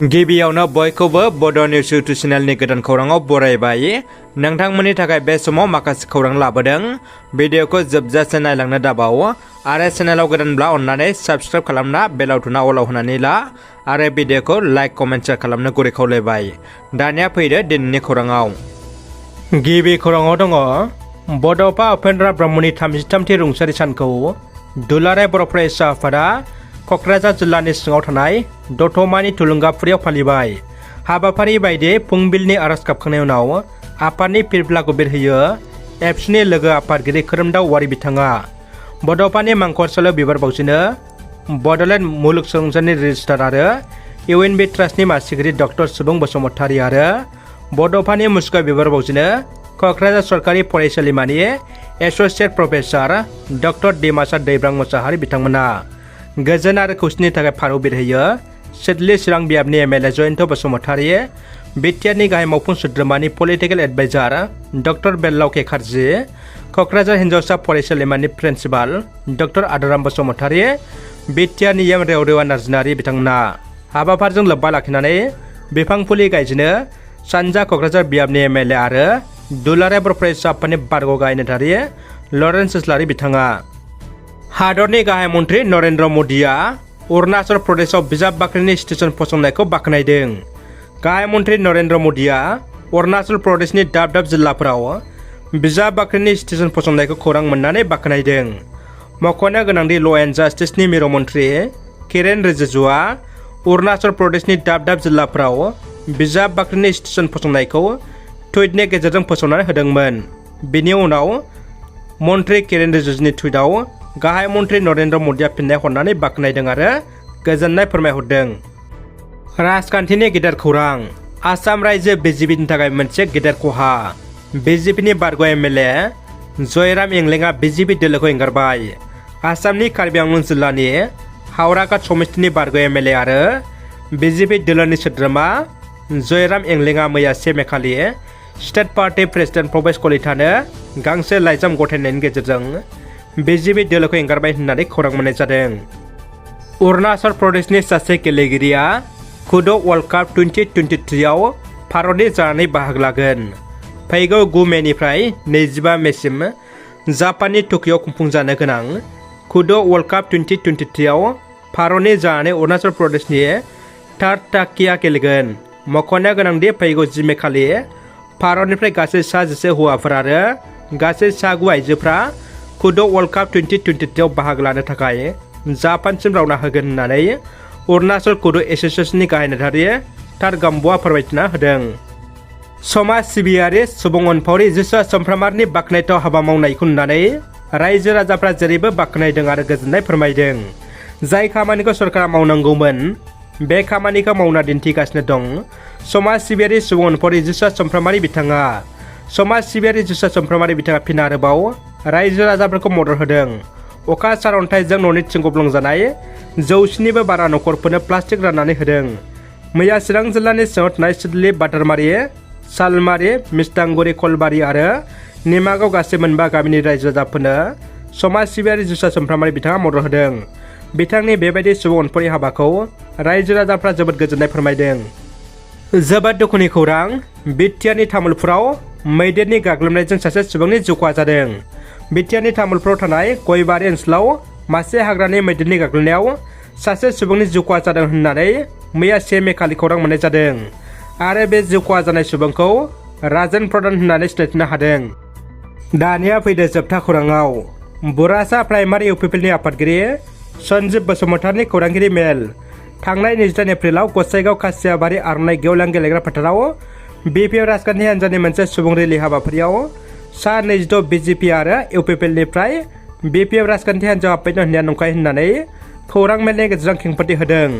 गिबियावनो बयखौबो बड' निउस इउटुब चेनेलनि गोदान खौराङाव बरायबाय। नोंथांमोननि थाखाय बे समाव माखासे खौरां लाबोदों। भिडिअखौ जोबजासे नायलांनो दाबाव आरो चेनेलाव गोदानब्ला अन्नानै साबस्क्राइब खालामना बेल आइकनआ अलाव होनानै ला आरो भिडिअखौ लाइक कमेन्ट शेयार खालामनो गुरै खावलायबाय। दानिया फैदो दिनैनि खौराङाव। गिबि खौराङाव दङ बड'फा उपेन्द्र ब्रह्मनि 33थि रुंसारि सानखौ दुलाराय बर' फरायसा आफादा क'क्राझार जिल्लानि सिङाव थानाय दतमानि थुलुंगाफुरियाव फालिबाय। हाबाफारि बायदियै फुंबिलनि आरज गाबखांनायनि उनाव आफादनि फिरफिलाखौ बिरहोयो एबसुनि लोगो आफादगिरि खोरोमदाव औवारि बिथाङा। बड'फानि मांखरसालियाव बिबार बावजेनो बड'लेण्ड मुलुगसोलोंसालिनि रेजिस्ट्रार आरो इउएनबि ट्रास्टनि मासिगिरि डक्टर सुबुं बसुमतारी आरो बड'फानि मुसुखायाव बिबार बावजेनो क'क्राझार सरकारि फरायसालिमानि associate professor doctor Dimasa Daibrang Mosahary बिथांमोना। गोजोन आरो खौसेनि थाखाय फारौ बिरहोयो सिडली चिरां बियाबनि एमएलए जयन्त बसुमतारी, बिटिआरनि गाहाय मावफुं सोद्रोमानि पलिटिकेल एडभाइजार डक्टर बेल्लाव केखारजी, क'क्राझार हिन्जावसा फरायसालिमानि प्रिन्सिपाल डक्टर आदाराम बसुमतारी, बिटिआरनि एम रेवरेवा नार्जिनारि बिथांमोना। हाबाफारिजों लोब्बा लाखिनानै बिफां फुलि गायजेनो सानजा क'क्राझार बियाबनि एमएलए आरो दुलाराय बर' फरायसा आफादनि बारग' गाहाय नेहाथारि लरेन्स इस्लारि बिथाङा। हादरनि गाहाय मन्त्रि नरेन्द्र मदिया अरुणाचल प्रदेशआव बिजाब बाख्रिनि स्टेशन फसंनायखौ बाख्नायदों। गाहाय मन्त्रि नरेन्द्र मदिया अरुणाचल प्रदेशनि दाब दाब जिल्लाफोराव बिजाब बाख्रिनि स्टेशन फसंनायखौ खौरां मोननानै बाख्नायदों। मख'नो गोनांदि ल' एन्ड जास्टिसनि मिरु मन्त्रि किरेन रिजिजुआ अरुणाचल प्रदेशनि दाब दाब जिल्लाफोराव बिजाब बाख्रिनि स्टेशन फसंनायखौ टुइटनि गेजेरजों फोसावनानै होदोंमोन। बिनि उनाव मन्त्रि किरेन रिजिजुनि टुइटआव गाहाय मन्त्रि नरेन्द्र मदिया फिननाय हरनानै बाख्नायदों आरो गोजोननाय फोरमायहरदों। राजखान्थिनि गेदेर खौरां। आसाम रायजो बिजेपिनि थाखाय मोनसे गेदेर खहा। बिजेपिनि बारग' एमएलए जयराम इंलेंआ बिजेपि दोलोखौ एंगारबाय। आसामनि कार्बि आंलं जिल्लानि हावराघाट समितिनि बारग' एमएलए आरो बिजेपि दोलोनि सोद्रोमा जयराम इंलेंआ मैया 1 मे खालि स्टेट पार्टी प्रेसिडेन्ट प्रभेश कलितानो गांसे लाइजाम गथायनायनि गेजेरजों बिजेपि दोलोखौ एंगारबाय होननानै खौरां मोननाय जादों। अरुणाचल प्रदेशनि सासे गेलेगिरिया कुड' वर्ल्ड काप 2023आव भारतनि जानानै बाहागो लागोन। फैगौ 9 मेनिफ्राय 25 मेसिम जापाननि टकिअ'आव खुंफुंजानो गोनां कुड' वर्ल्ड काप 2023आव भारतनि जानानै अरुणाचल प्रदेशनि थार्ड टाकिया गेलेगोन। मख'नो गोनांदि फैगौ 10 मे खालि भारतनिफ्राय गासै 11 हौवाफोर आरो गासै 9 आइजोफ्रा कुड' वर्ल्ड काप 2023आव बाहागो लानो थाखाय जापानसिम रावना होगोन होननानै अरुणाचल कुड' एस'सिएशननि गाहाय नेहाथारि थार गाम्बुआ फोरमायथिना होदों। समाज सिबियारि सुबुं अनफावरि जिसु चमफ्रामारिनि बाख्नायथाव हाबा मावनायखौ नुनानै रायजो राजाफ्रा जेरैबो बाख्नायदों आरो गोजोननाय फोरमायदों। जाय खामानिखौ सरकारा मावनांगौमोन बे खामानिखौ मावना दिन्थिगासिनो दं समाज सिबियारि सुबुं अनफावरि जिसु चमफ्रामारि बिथाङा। समाज सिबियारि जिसु चमफ्रामारि बिथाङा फिन आरोबाव रायजो राजाफोरखौ मदद होदों। अखा सारअन्थाइजों न'नि थिं गब्लंजानाय 100निबो बारा न'खरफोरनो प्लास्टिक राननानै होदों। मैया चिरां जिल्लानि सिङाव थानाय सिडली, बाटारमारि, सालमारि, मिस्टांगुरि, कलबारि आरो निमागाव गासै 9 गामिनि रायजो राजाफोरनो समाज सिबियारि जिसु चमफ्रामारि बिथाङा मदद होदों। बिथांनि बेबायदि सुबुं अनफावरि हाबाखौ रायजो राजाफ्रा जोबोद गोजोननाय फोरमायदों। जोबोद दुखुनि खौरां। बिटिआरनि तामुलपुराव मैदेरनि गाग्लोबनायजों सासे सुबुंनि जिउ खहा जादों। बिटिआरनि तामुलपुराव थानाय गयबारि ओनसोलाव मासे हाग्रानि मैदेरनि गाग्लोबनायाव सासे सुबुंनि जिउ खहा जादों होननानै मैया 1 मे खालि खौरां मोननाय जादों आरो बे जिउ खहा जानाय सुबुंखौ राजन प्रधान होननानै सिनायथिनो हादों। दानिया फैदो जोबथा खौराङाव। बुरासा प्राइमारि इउपिपिएलनि आफादगिरि सन्जीब बसुमतारीनि खौरांगिरि मेल। थांनाय 22 एप्रिलाव गसाइगाव खासियाबारि आर'नाइ गेवलां गेलेग्रा फोथाराव BPF राजखान्थि हान्जानि मोनसे सुबुं रेलि हाबाफारियाव सा 26 बिजेपि आरो इउपिपिएलनिफ्राय BPF राजखान्थि हान्जायाव हाबफैनो होननाया नंखाय होननानै खौरां मेलनि गेजेरजों खेंफोरथि होदों।